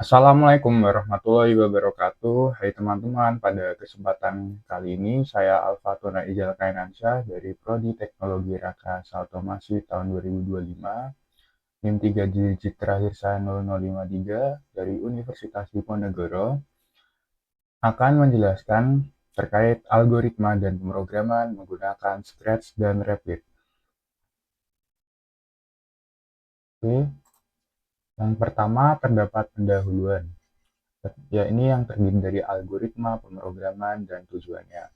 Assalamualaikum warahmatullahi wabarakatuh. Hai teman-teman, pada kesempatan kali ini saya Alfatona Ijal Kainansyah dari Prodi Teknologi Rakas Automasi tahun 2025, NIM 3 digit terakhir saya 0053 dari Universitas Diponegoro akan menjelaskan terkait algoritma dan pemrograman menggunakan Scratch dan Replit. Oke, yang pertama terdapat pendahuluan. Ya, ini yang terdiri dari algoritma, pemrograman, dan tujuannya.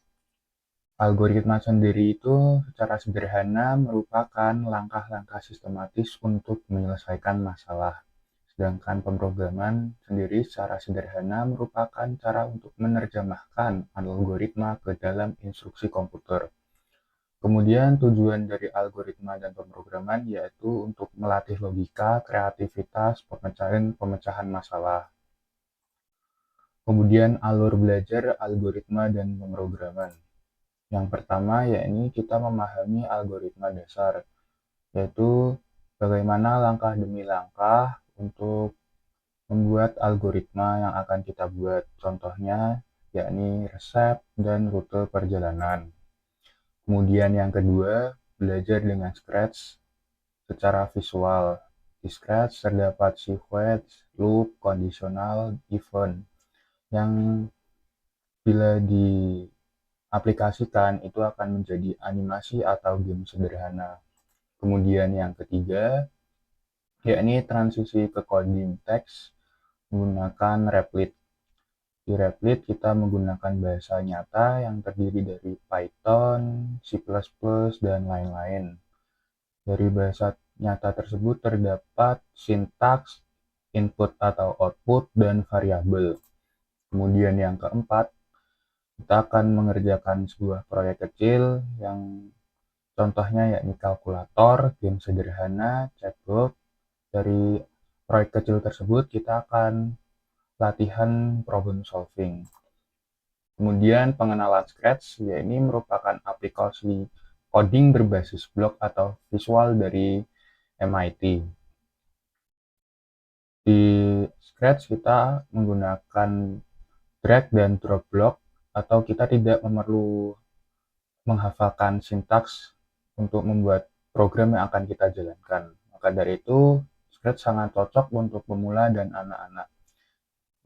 Algoritma sendiri itu secara sederhana merupakan langkah-langkah sistematis untuk menyelesaikan masalah. Sedangkan pemrograman sendiri secara sederhana merupakan cara untuk menerjemahkan algoritma ke dalam instruksi komputer. Kemudian tujuan dari algoritma dan pemrograman yaitu untuk melatih logika, kreativitas, pemecahan masalah. Kemudian alur belajar algoritma dan pemrograman. Yang pertama, yakni kita memahami algoritma dasar, yaitu bagaimana langkah demi langkah untuk membuat algoritma yang akan kita buat. Contohnya, yakni resep dan rute perjalanan. Kemudian yang kedua, belajar dengan Scratch secara visual. Di Scratch terdapat sequence, loop, conditional, event, yang bila diaplikasikan itu akan menjadi animasi atau game sederhana. Kemudian yang ketiga, yakni transisi ke coding teks menggunakan Replit. Di Replit kita menggunakan bahasa nyata yang terdiri dari Python, C++, dan lain-lain. Dari bahasa nyata tersebut terdapat sintaks, input atau output, dan variabel. Kemudian yang keempat, kita akan mengerjakan sebuah proyek kecil yang contohnya yakni kalkulator, game sederhana, chatbot. Dari proyek kecil tersebut kita akan latihan problem solving. Kemudian pengenalan Scratch, ini merupakan aplikasi coding berbasis blok atau visual dari MIT. Di Scratch kita menggunakan drag dan drop block, atau kita tidak perlu menghafalkan sintaks untuk membuat program yang akan kita jalankan. Maka dari itu, Scratch sangat cocok untuk pemula dan anak-anak.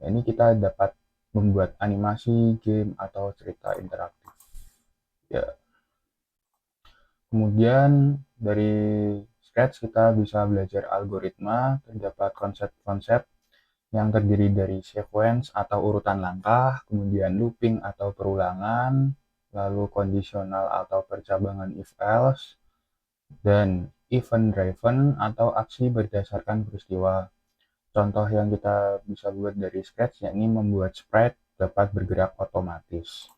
Ini kita dapat membuat animasi, game, atau cerita interaktif. Ya. Kemudian dari Scratch kita bisa belajar algoritma, terdapat konsep-konsep yang terdiri dari sequence atau urutan langkah, kemudian looping atau perulangan, lalu conditional atau percabangan if-else, dan event-driven atau aksi berdasarkan peristiwa. Contoh yang kita bisa buat dari Scratch yakni membuat sprite dapat bergerak otomatis.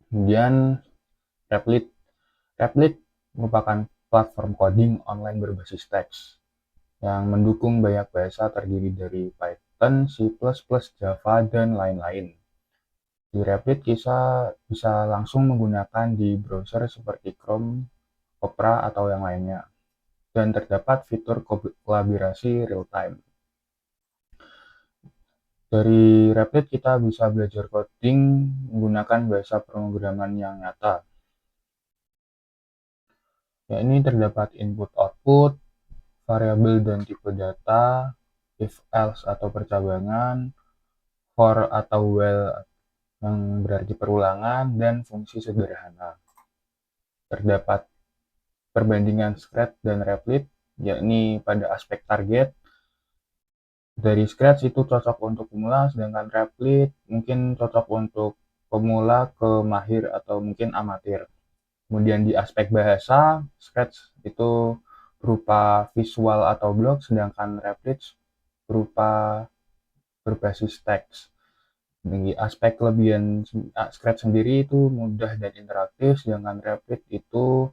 Kemudian Replit. Replit merupakan platform coding online berbasis teks yang mendukung banyak bahasa terdiri dari Python, C++, Java, dan lain-lain. Di Replit kita bisa langsung menggunakan di browser seperti Chrome, Opera, atau yang lainnya. Dan terdapat fitur kolaborasi real-time. Dari Replit kita bisa belajar coding menggunakan bahasa pemrograman yang nyata. Ya, ini terdapat input-output, variabel dan tipe data, if-else atau percabangan, for atau while yang berarti perulangan, dan fungsi sederhana. Terdapat perbandingan Scratch dan Replit, yakni pada aspek target. Dari Scratch itu cocok untuk pemula, sedangkan Replit mungkin cocok untuk pemula ke mahir atau mungkin amatir. Kemudian di aspek bahasa, Scratch itu berupa visual atau blok, sedangkan Replit berupa berbasis teks. Di aspek kelebihan Scratch sendiri itu mudah dan interaktif, sedangkan Replit itu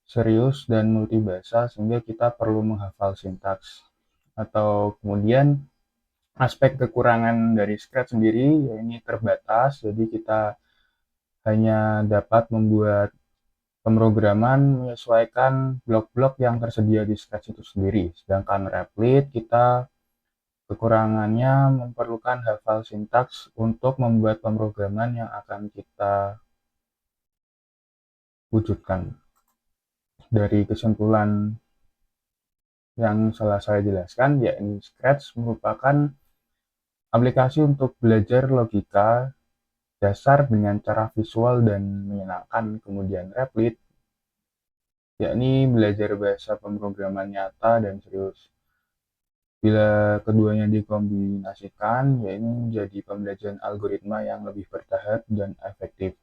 serius dan multibahasa sehingga kita perlu menghafal sintaks. Atau kemudian aspek kekurangan dari Scratch sendiri ya ini terbatas, jadi kita hanya dapat membuat pemrograman menyesuaikan blok-blok yang tersedia di Scratch itu sendiri. Sedangkan Replit kita Kekurangannya memerlukan hafal sintaks untuk membuat pemrograman yang akan kita wujudkan. Dari kesimpulan yang telah saya jelaskan, yakni Scratch merupakan aplikasi untuk belajar logika dasar dengan cara visual dan menyenangkan. Kemudian Replit, yakni belajar bahasa pemrograman nyata dan serius. Bila keduanya dikombinasikan, yaitu menjadi pembelajaran algoritma yang lebih bertahap dan efektif.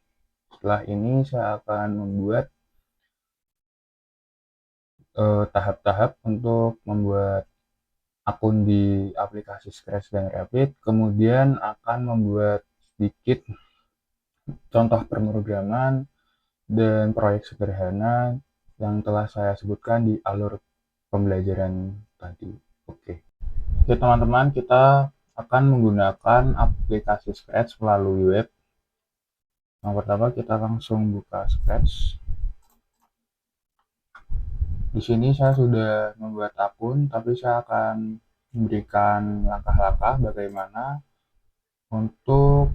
Setelah ini saya akan membuat tahap-tahap untuk membuat akun di aplikasi Scratch dan Replit, kemudian akan membuat sedikit contoh pemrograman dan proyek sederhana yang telah saya sebutkan di alur pembelajaran tadi. Oke, teman-teman, kita akan menggunakan aplikasi Scratch melalui web. Yang pertama, kita langsung buka Scratch. Di sini saya sudah membuat akun, tapi saya akan memberikan langkah-langkah bagaimana untuk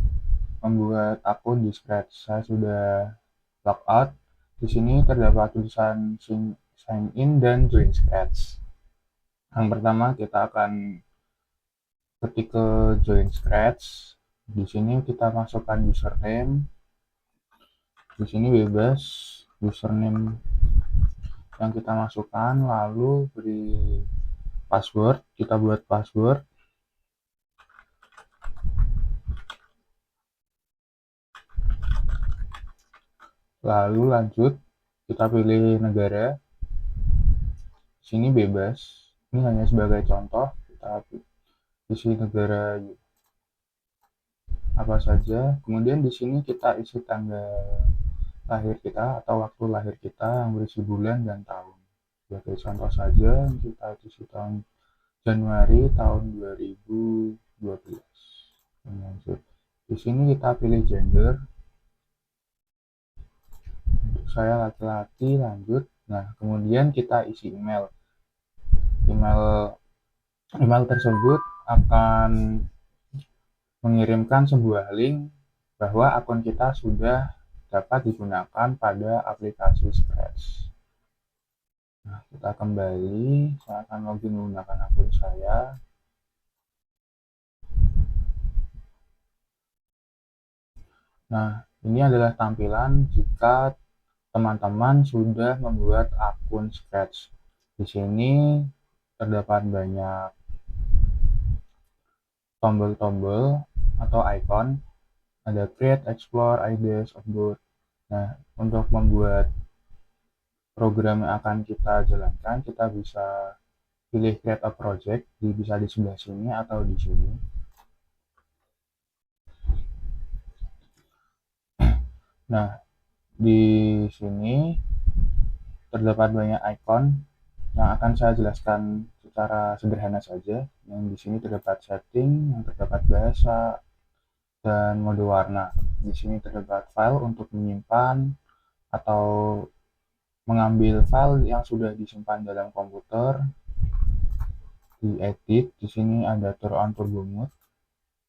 membuat akun di Scratch. Saya sudah logout. Di sini terdapat tulisan sign in dan join Scratch. Yang pertama kita akan ketik ke join Scratch. Di sini kita masukkan username. Di sini bebas username yang kita masukkan, lalu beri password. Kita buat password. Lalu lanjut, kita pilih negara. Sini bebas. Ini hanya sebagai contoh. Kita isi negara apa saja. Kemudian di sini kita isi tanggal lahir kita atau waktu lahir kita yang berisi bulan dan tahun. Sebagai contoh saja, kita isi tahun Januari tahun 2012. Lanjut. Di sini kita pilih gender. Untuk saya laki-laki, lanjut. Nah, kemudian kita isi email. Email tersebut akan mengirimkan sebuah link bahwa akun kita sudah dapat digunakan pada aplikasi Scratch. Nah, kita kembali. Saya akan login menggunakan akun saya. Nah, ini adalah tampilan jika teman-teman sudah membuat akun Scratch. Di sini terdapat banyak tombol-tombol atau icon. Ada create, explore, ideas, upload. Nah, untuk membuat program yang akan kita jalankan, kita bisa pilih create a project, bisa di sebelah sini atau di sini. Nah, di sini terdapat banyak icon yang akan saya jelaskan secara sederhana saja. Yang di sini terdapat setting, yang terdapat bahasa, dan mode warna. Di sini terdapat file untuk menyimpan atau mengambil file yang sudah disimpan dalam komputer. Di edit, di sini ada turn on turbo mode.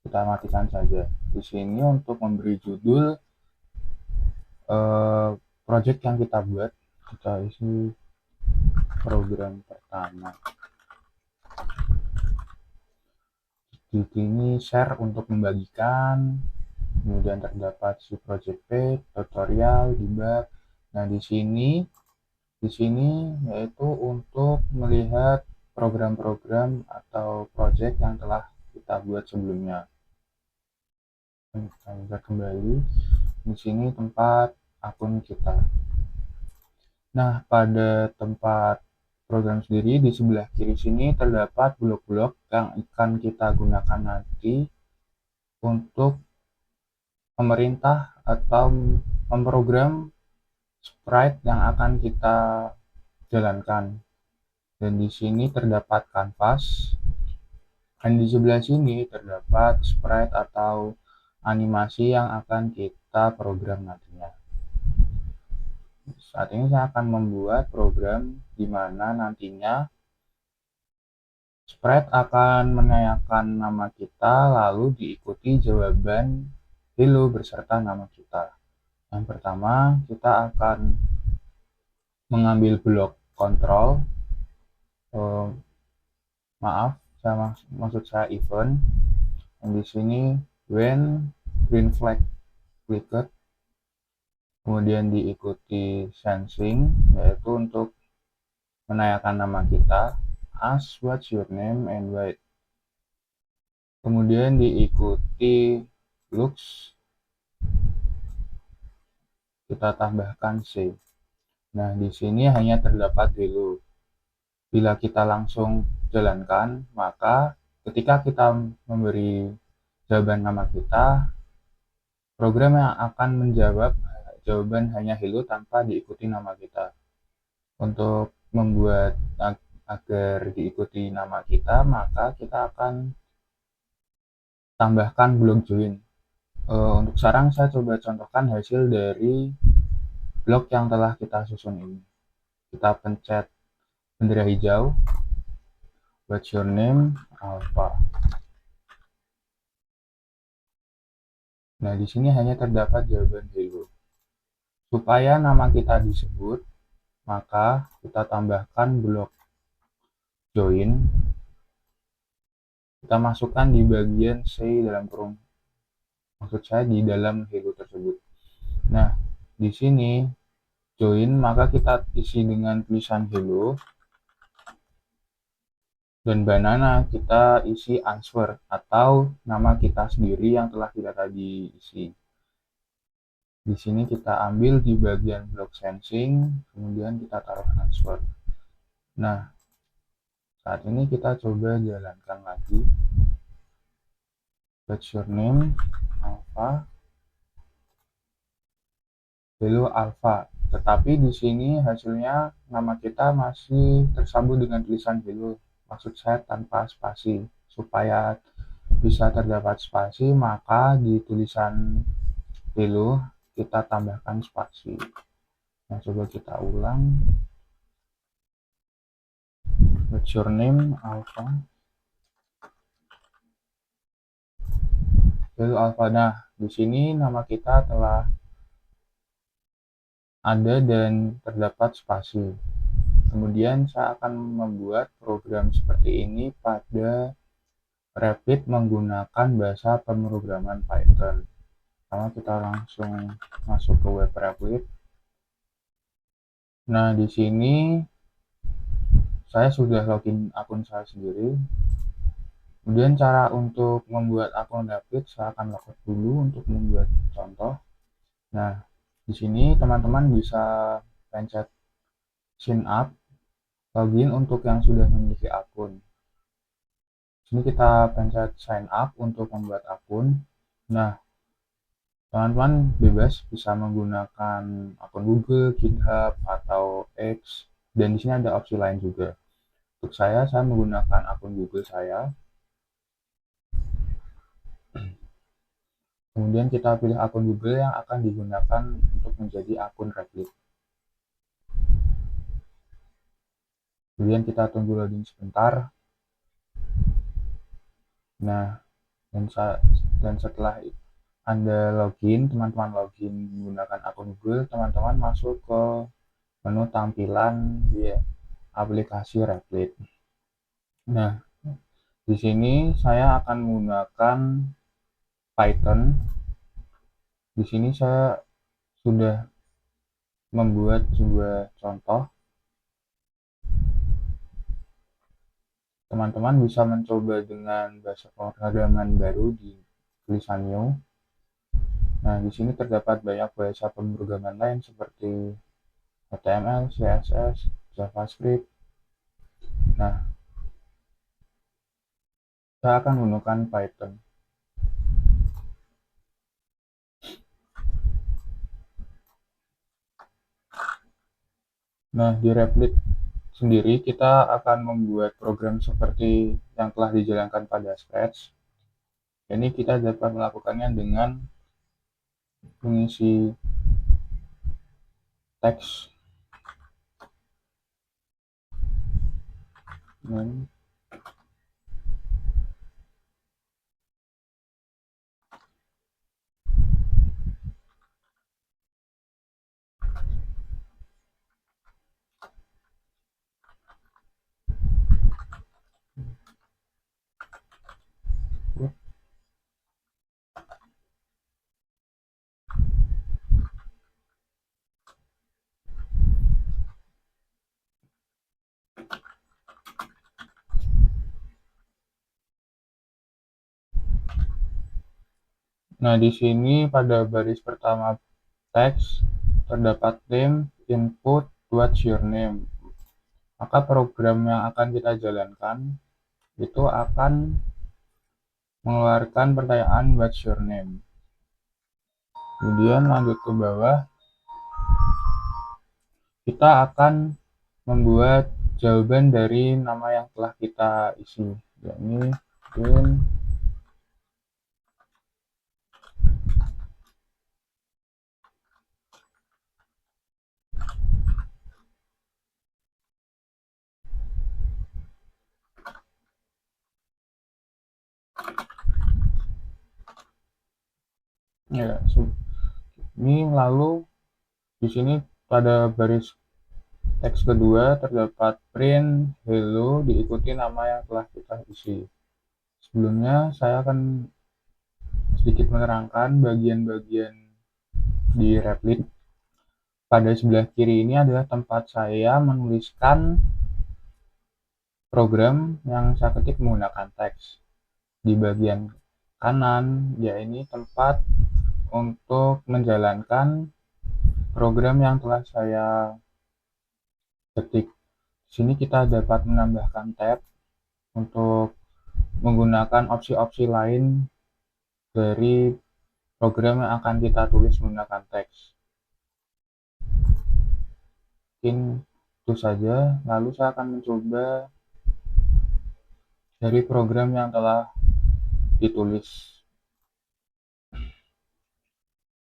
Kita matikan saja. Di sini untuk memberi judul project yang kita buat, kita isi program pertama. Di sini share untuk membagikan, kemudian terdapat si project page, tutorial, debug. Nah, di sini yaitu untuk melihat program-program atau project yang telah kita buat sebelumnya. Kita kembali. Di sini tempat akun kita. Nah, pada tempat program sendiri di sebelah kiri sini terdapat blok-blok yang akan kita gunakan nanti untuk memerintah atau memprogram sprite yang akan kita jalankan. Dan di sini terdapat canvas. Dan di sebelah sini terdapat sprite atau animasi yang akan kita program nantinya. Saat ini saya akan membuat program di mana nantinya Spread akan menanyakan nama kita, lalu diikuti jawaban hello beserta nama kita. Yang pertama, kita akan mengambil blok kontrol. Maksud saya event. Dan di sini when green flag clicked, kemudian diikuti sensing, yaitu untuk menanyakan nama kita, ask what's your name and why. Kemudian diikuti looks, kita tambahkan C. Nah, di sini hanya terdapat hello. Bila kita langsung jalankan, maka ketika kita memberi jawaban nama kita, program yang akan menjawab jawaban hanya hello tanpa diikuti nama kita. Untuk membuat agar diikuti nama kita, maka kita akan tambahkan blok join. Untuk sekarang saya coba contohkan hasil dari blok yang telah kita susun ini. Kita pencet bendera hijau, what's your name, alpha. Nah, di sini hanya terdapat jawaban hello. Supaya nama kita disebut, maka kita tambahkan blok join. Kita masukkan di bagian C dalam kurung. Maksud saya di dalam hello tersebut. Nah, di sini join, maka kita isi dengan tulisan hello. Dan banana kita isi answer atau nama kita sendiri yang telah kita tadi isi. Di sini kita ambil di bagian block sensing, kemudian kita taruh answer. Nah, saat ini kita coba jalankan lagi. What's your name? Alpha. Hello Alpha. Tetapi di sini hasilnya nama kita masih tersambung dengan tulisan hello. Maksud saya tanpa spasi. Supaya bisa terdapat spasi, maka di tulisan hello kita tambahkan spasi. Nah, coba kita ulang. What's your name? Alpha. Hello Alpha. Nah, di sini nama kita telah ada dan terdapat spasi. Kemudian saya akan membuat program seperti ini pada Replit menggunakan bahasa pemrograman Python. Pertama kita langsung masuk ke web Replit. Nah, di sini saya sudah login akun saya sendiri. Kemudian cara untuk membuat akun Replit, saya akan logout dulu untuk membuat contoh. Nah, di sini teman-teman bisa pencet sign up, login untuk yang sudah memiliki akun. Sini kita pencet sign up untuk membuat akun. Nah, teman-teman bebas bisa menggunakan akun Google, GitHub, atau X, dan di sini ada opsi lain juga. Untuk saya menggunakan akun Google saya. Kemudian kita pilih akun Google yang akan digunakan untuk menjadi akun Replit. Kemudian kita tunggu loading sebentar. Nah, dan setelah Anda login, teman-teman login menggunakan akun Google, teman-teman masuk ke menu tampilan di aplikasi Replit. Nah, di sini saya akan menggunakan Python. Di sini saya sudah membuat sebuah contoh. Teman-teman bisa mencoba dengan bahasa pemrograman baru di tulisan new. Nah, di sini terdapat banyak bahasa pemrograman lain seperti HTML, CSS, JavaScript. Nah, saya akan menggunakan Python. Nah, di Replit sendiri kita akan membuat program seperti yang telah dijalankan pada Scratch. Ini kita dapat melakukannya dengan mengisi teks Nah, di sini pada baris pertama teks terdapat name, input, what's your name. Maka program yang akan kita jalankan itu akan mengeluarkan pertanyaan what's your name. Kemudian lanjut ke bawah, kita akan membuat jawaban dari nama yang telah kita isi, yakni Din. Ya, ini lalu di sini pada baris teks kedua terdapat print hello diikuti nama yang telah kita isi. Sebelumnya saya akan sedikit menerangkan bagian-bagian di Replit. Pada sebelah kiri ini adalah tempat saya menuliskan program yang saya ketik menggunakan teks. Di bagian kanan, ya ini tempat untuk menjalankan program yang telah saya ketik. Di sini kita dapat menambahkan tab untuk menggunakan opsi-opsi lain dari program yang akan kita tulis menggunakan teks. Mungkin itu saja, lalu saya akan mencoba dari program yang telah ditulis.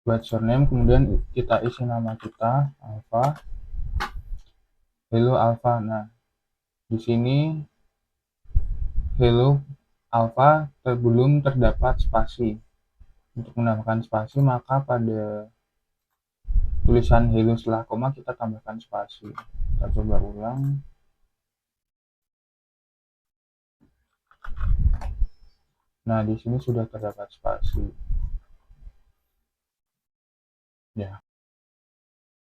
What's your name, kemudian kita isi nama kita, Alfa. Hello Alfa. Nah, di sini hello Alfa belum terdapat spasi. Untuk menambahkan spasi, maka pada tulisan hello setelah koma kita tambahkan spasi. Kita coba ulang. Nah, di sini sudah terdapat spasi. Ya.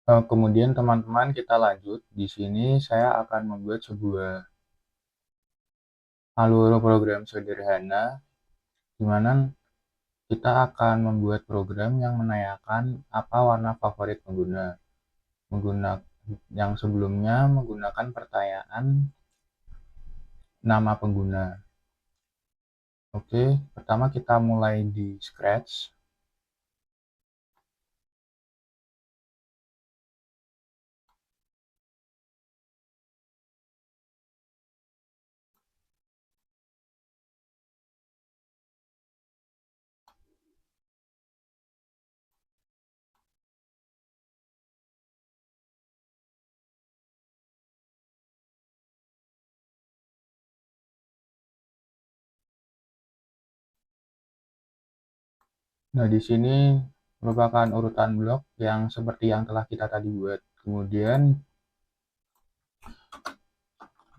Kemudian teman-teman kita lanjut. Di sini saya akan membuat sebuah alur program sederhana di mana kita akan membuat program yang menanyakan apa warna favorit pengguna. Yang sebelumnya menggunakan pertanyaan nama pengguna. Oke, pertama kita mulai di scratch. Nah, di sini merupakan urutan blok yang seperti yang telah kita tadi buat. Kemudian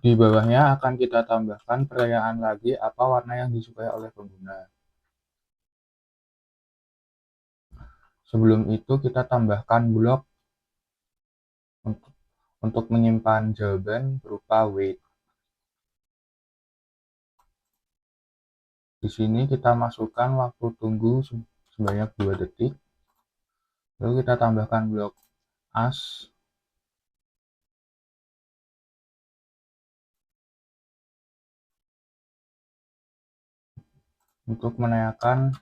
di bawahnya akan kita tambahkan pertanyaan lagi apa warna yang disukai oleh pengguna. Sebelum itu kita tambahkan blok untuk menyimpan jawaban berupa wait. Di sini kita masukkan waktu tunggu sebanyak 2 detik. Lalu kita tambahkan blok as untuk menanyakan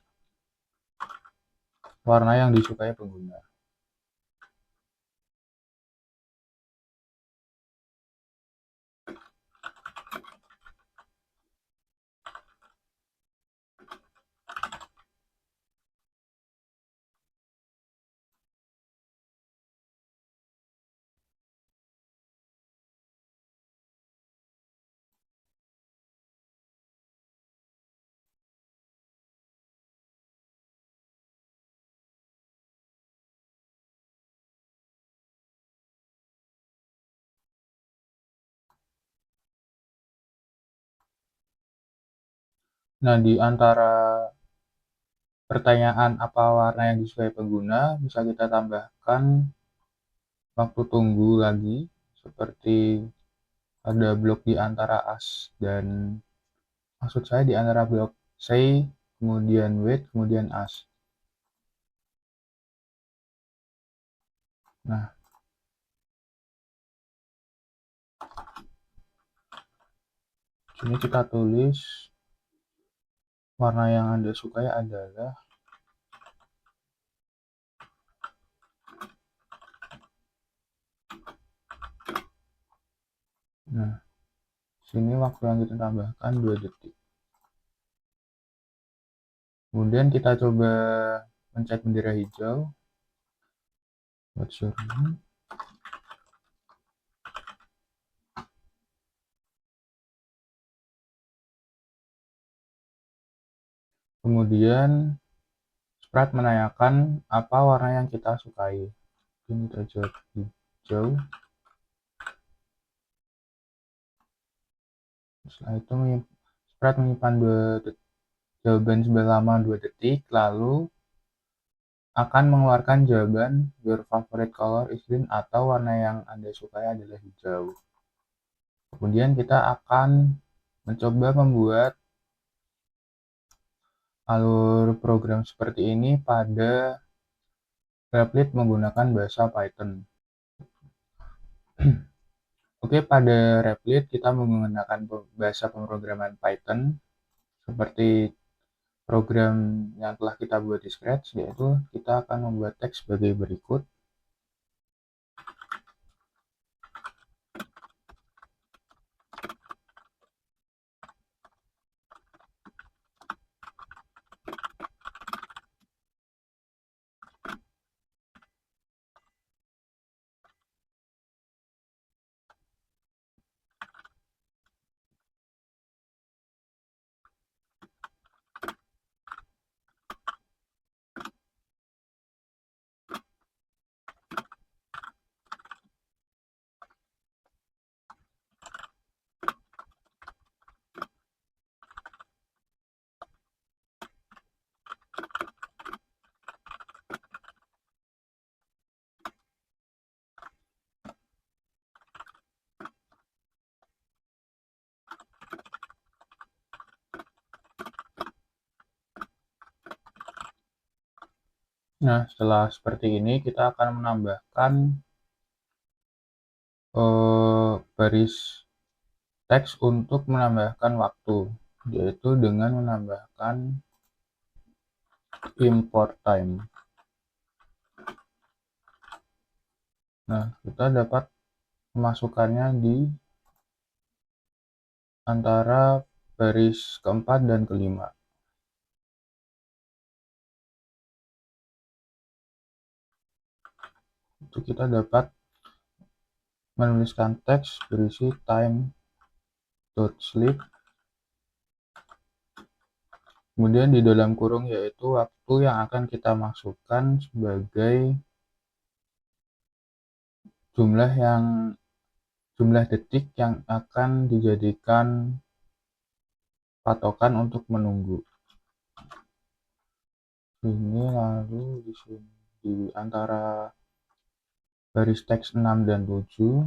warna yang disukai pengguna. Nah, di antara pertanyaan apa warna yang disukai pengguna, bisa kita tambahkan waktu tunggu lagi, seperti ada blok di antara as dan maksud saya di antara blok say, kemudian wait, kemudian as. Nah, sini kita tulis warna yang Anda sukai adalah nah, sini waktu yang kita tambahkan 2 detik. Kemudian kita coba pencet bendera hijau. What's your name? Kemudian Sprite menanyakan apa warna yang kita sukai. Ini kita jawab hijau. Setelah itu Sprite menyimpan jawaban selama 2 detik, lalu akan mengeluarkan jawaban your favorite color is green atau warna yang Anda sukai adalah hijau. Kemudian kita akan mencoba membuat alur program seperti ini pada Replit menggunakan bahasa Python. Oke, pada Replit kita menggunakan bahasa pemrograman Python seperti program yang telah kita buat di Scratch, yaitu kita akan membuat teks sebagai berikut. Nah, setelah seperti ini kita akan menambahkan baris teks untuk menambahkan waktu, yaitu dengan menambahkan import time. Nah, kita dapat memasukkannya di antara baris keempat dan kelima. Itu kita dapat menuliskan teks berisi time.sleep. Kemudian di dalam kurung yaitu waktu yang akan kita masukkan sebagai jumlah detik yang akan dijadikan patokan untuk menunggu. Ini lalu di sini di antara baris teks 6 dan 7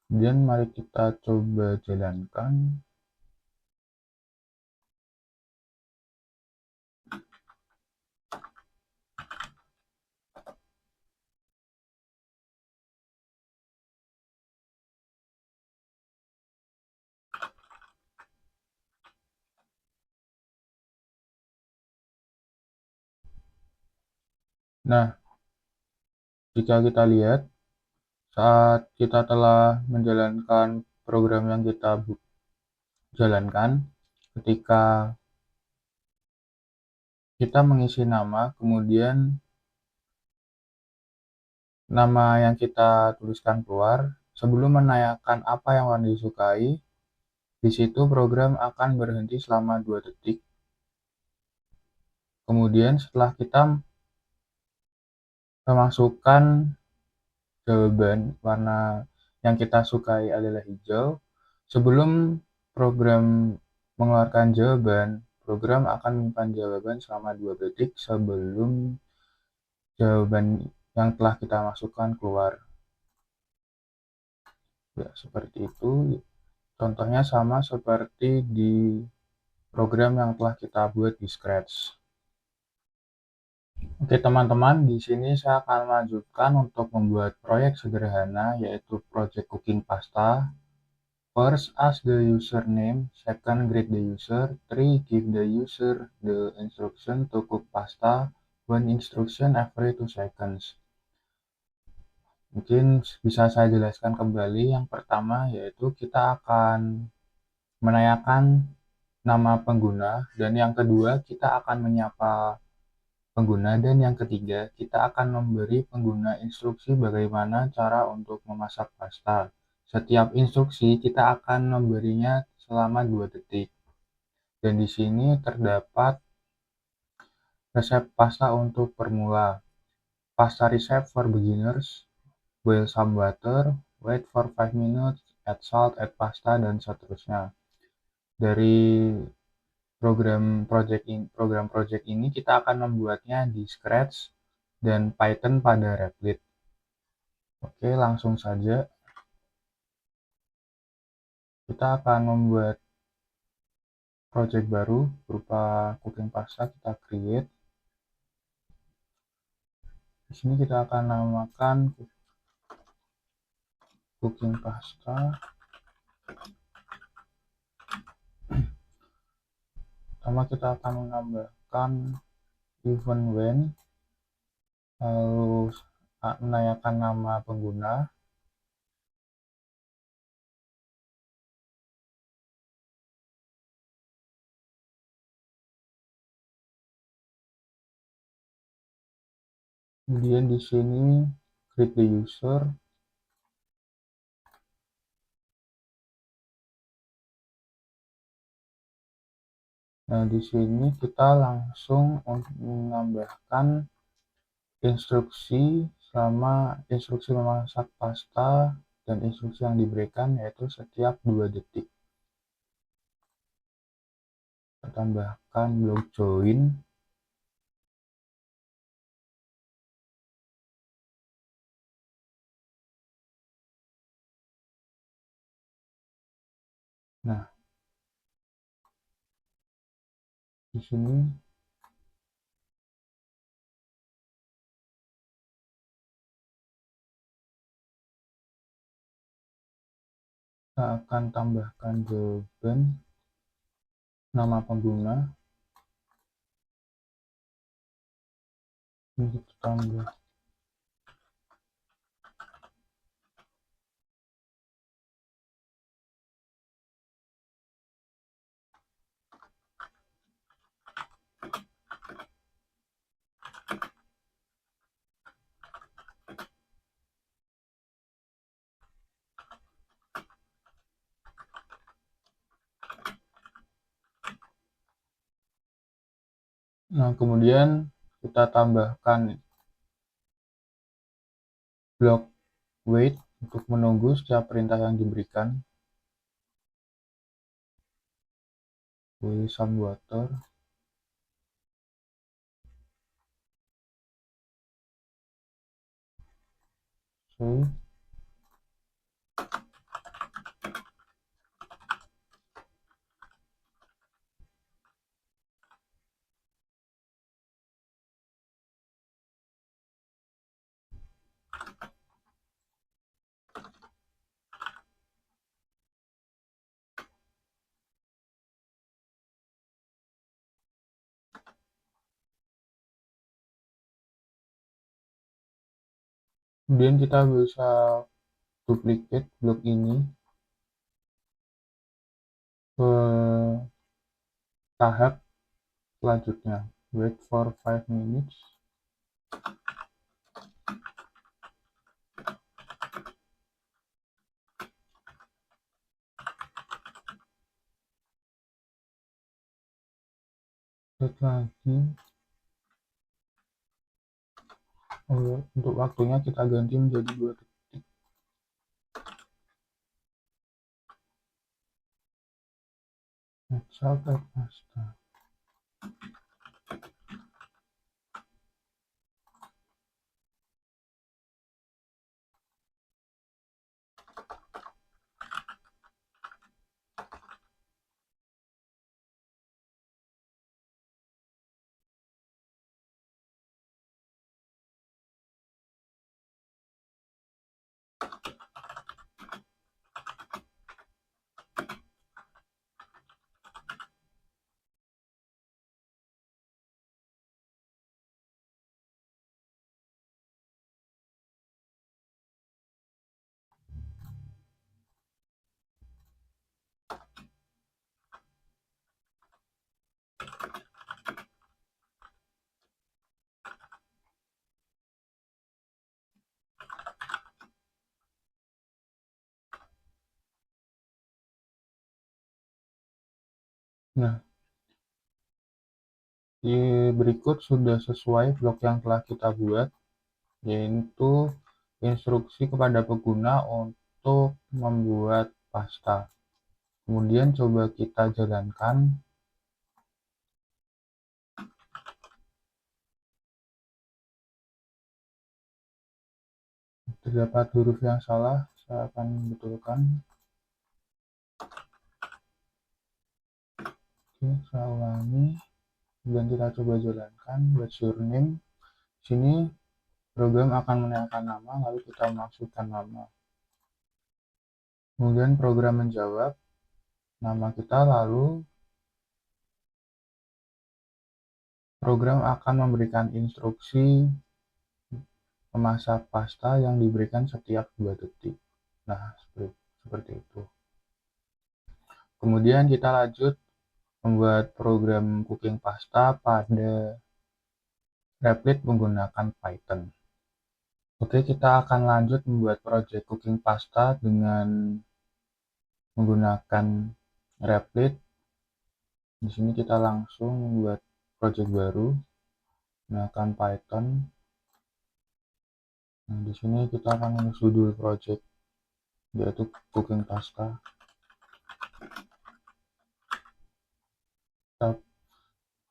kemudian mari kita coba jalankan. Nah, jika kita lihat saat kita telah menjalankan program yang kita jalankan, ketika kita mengisi nama, kemudian nama yang kita tuliskan keluar, sebelum menanyakan apa yang Anda disukai, di situ program akan berhenti selama 2 detik. Kemudian setelah kita memasukkan jawaban warna yang kita sukai adalah hijau, sebelum program mengeluarkan jawaban, program akan menyimpan jawaban selama 2 detik sebelum jawaban yang telah kita masukkan keluar. Ya, seperti itu. Contohnya sama seperti di program yang telah kita buat di Scratch. Oke teman-teman, di sini saya akan lanjutkan untuk membuat proyek sederhana, yaitu project cooking pasta. First, ask the username. Second, greet the user. Three, give the user the instruction to cook pasta. One instruction every 2 seconds. Mungkin bisa saya jelaskan kembali. Yang pertama, yaitu kita akan menanyakan nama pengguna, dan yang kedua, kita akan menyapa pengguna, dan yang ketiga, kita akan memberi pengguna instruksi bagaimana cara untuk memasak pasta. Setiap instruksi kita akan memberinya selama 2 detik. Dan di sini terdapat resep pasta untuk pemula. Pasta recipe for beginners, boil some water, wait for 5 minutes, add salt, add pasta, dan seterusnya. Dari program project ini kita akan membuatnya di Scratch dan Python pada Replit. Oke, langsung saja. Kita akan membuat project baru berupa cooking pasta. Kita create. Di sini kita akan namakan cooking pasta. Pertama kita akan menambahkan event when, lalu menanyakan nama pengguna. Kemudian di sini create the user. Nah, di sini kita langsung menambahkan instruksi memasak pasta, dan instruksi yang diberikan yaitu setiap 2 detik. Kita tambahkan blok join. Nah, di sini kita akan tambahkan jawaban nama pengguna. Ini kita tambah. Nah, kemudian kita tambahkan blok wait untuk menunggu setiap perintah yang diberikan. Boil some water. Okay. Kemudian kita bisa duplicate blok ini ke tahap selanjutnya. Wait for 5 minutes. Wait lagi. Untuk waktunya kita ganti menjadi 2 detik. Salt and pasta. Nah, di berikut sudah sesuai blok yang telah kita buat, yaitu instruksi kepada pengguna untuk membuat pasta. Kemudian coba kita jalankan. Terdapat huruf yang salah, saya akan betulkan. Oke, saya ulangi. Dan kita coba jalankan. What's your name? Sini program akan menanyakan nama, lalu kita masukkan nama. Kemudian program menjawab nama kita, lalu program akan memberikan instruksi memasak pasta yang diberikan setiap 2 detik. Nah, seperti itu. Kemudian kita lanjut membuat program cooking pasta pada Replit menggunakan Python. Oke, kita akan lanjut membuat project cooking pasta dengan menggunakan Replit. Di sini kita langsung membuat project baru menggunakan Python. Nah, di sini kita akan menulis judul project yaitu cooking pasta.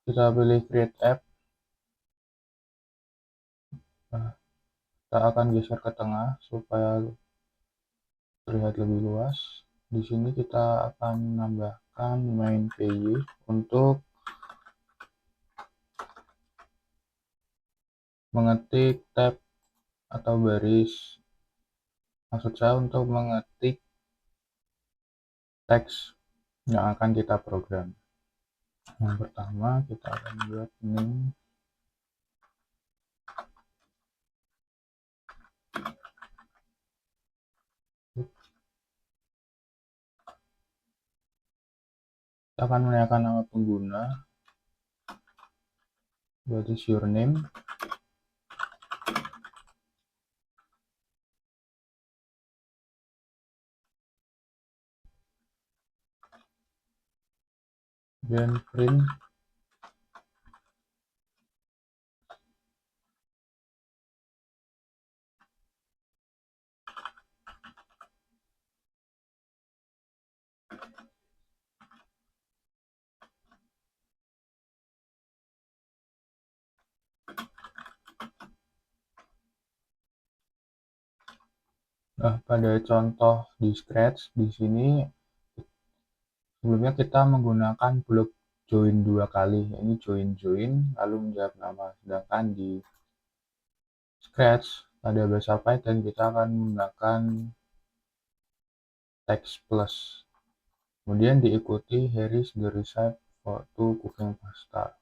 Kita pilih create app. Nah, kita akan geser ke tengah supaya terlihat lebih luas. Di sini kita akan menambahkan main page untuk mengetik tab atau baris. Maksud saya untuk mengetik teks yang akan kita program. Yang pertama kita akan buat name. Kita akan menanyakan nama pengguna, what is your name. Dan print. Nah, pada contoh di Scratch di sini sebelumnya kita menggunakan blok join 2 kali. Ini join lalu menjawab nama. Sedangkan di Scratch pada bahasa Python kita akan menggunakan text plus. Kemudian diikuti here is the recipe for to cooking pasta.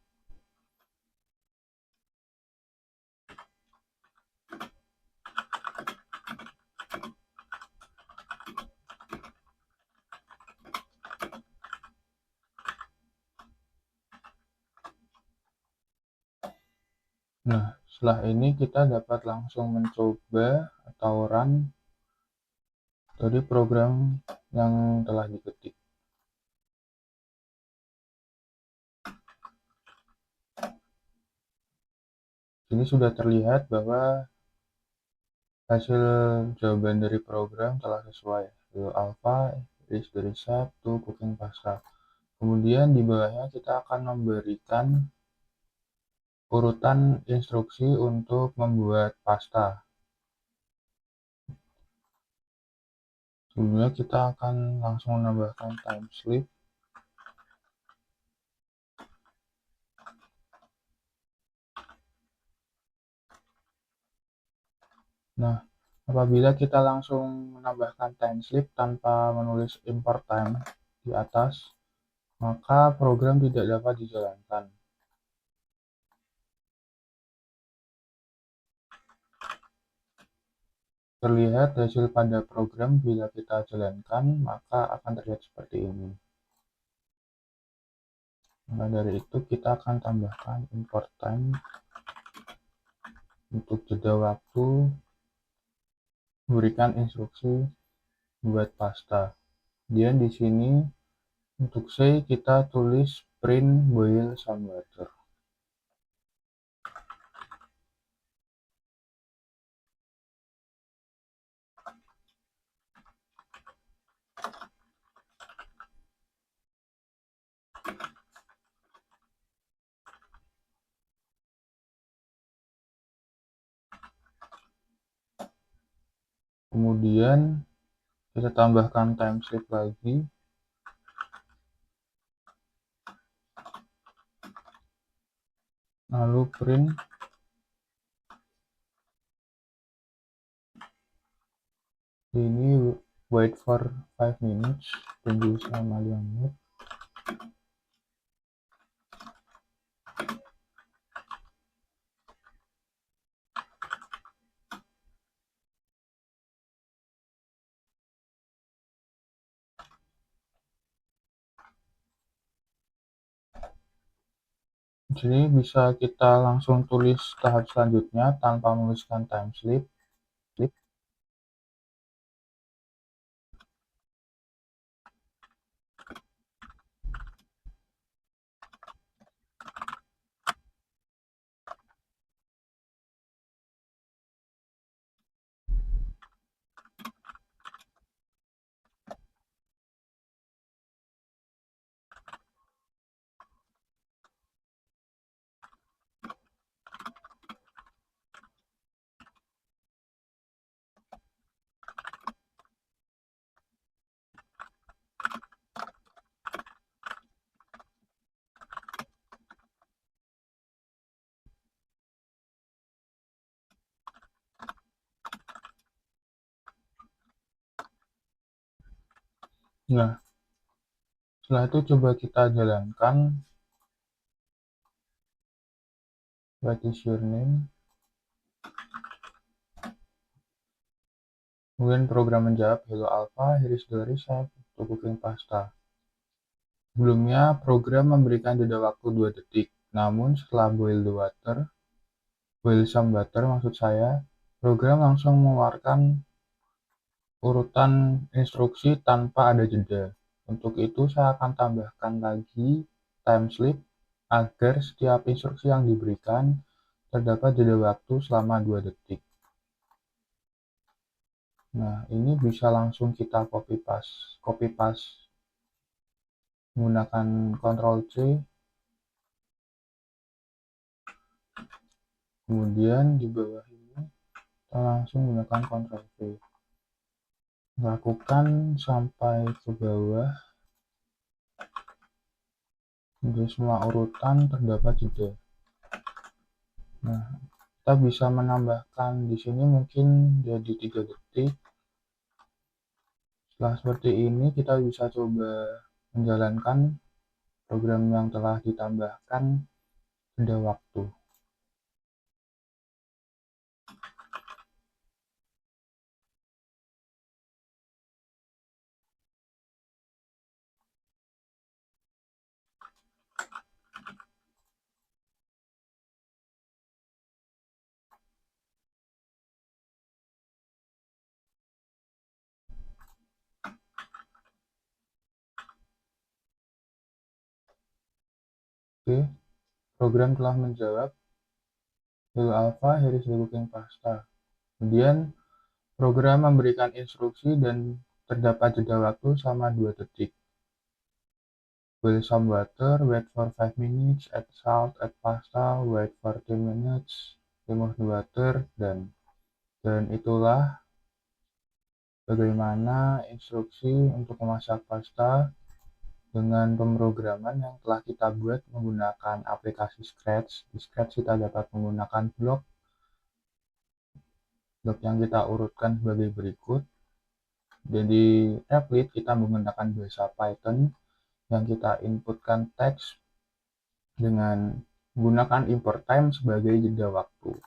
Nah, setelah ini kita dapat langsung mencoba atau run dari program yang telah diketik. Ini sudah terlihat bahwa hasil jawaban dari program telah sesuai. Alpha is the recipe to cooking pasta. Kemudian di bawahnya kita akan memberikan urutan instruksi untuk membuat pasta. Sebelumnya kita akan langsung menambahkan time slip. Nah, Apabila kita langsung menambahkan timestamp tanpa menulis import time di atas, maka program tidak dapat dijalankan. Terlihat hasil pada program bila kita jalankan, maka akan terlihat seperti ini. Maka dari itu kita akan tambahkan import time untuk jeda waktu, memberikan instruksi buat pasta. Kemudian di sini untuk C kita tulis print boil some water. Kemudian kita tambahkan timestamp lagi. Lalu print ini wait for 5 minutes, tunggu selama 5 menit. Di sini bisa kita langsung tulis tahap selanjutnya tanpa menuliskan timestamp. Nah, setelah itu coba kita jalankan. What is your name? Kemudian program menjawab, hello Alpha, here is the result to cooking pasta. Sebelumnya, program memberikan jeda waktu 2 detik. Namun, setelah boil some butter maksud saya, program langsung mengeluarkan urutan instruksi tanpa ada jeda. Untuk itu, saya akan tambahkan lagi timestamp agar setiap instruksi yang diberikan terdapat jeda waktu selama 2 detik. Nah, ini bisa langsung kita copy paste menggunakan Ctrl C. Kemudian di bawah ini kita langsung menggunakan Ctrl V. Lakukan sampai ke bawah. Di semua urutan terdapat jeda. Nah, kita bisa menambahkan di sini mungkin jadi 3 detik. Setelah seperti ini, kita bisa coba menjalankan program yang telah ditambahkan jeda waktu. Oke, program telah menjawab, hello Alpha, here is the cooking pasta. Kemudian program memberikan instruksi dan terdapat jeda waktu selama 2 detik. Boil some water, wait for 5 minutes, add salt, add pasta, wait for 10 minutes, remove the water, dan itulah bagaimana instruksi untuk memasak pasta dengan pemrograman yang telah kita buat menggunakan aplikasi Scratch. Di Scratch kita dapat menggunakan blok Blok yang kita urutkan sebagai berikut. Jadi Replit kita menggunakan bahasa Python yang kita inputkan teks dengan menggunakan import time sebagai jeda waktu.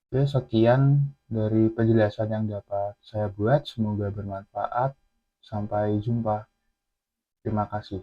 Oke, sekian dari penjelasan yang dapat saya buat. Semoga bermanfaat. Sampai jumpa. Terima kasih.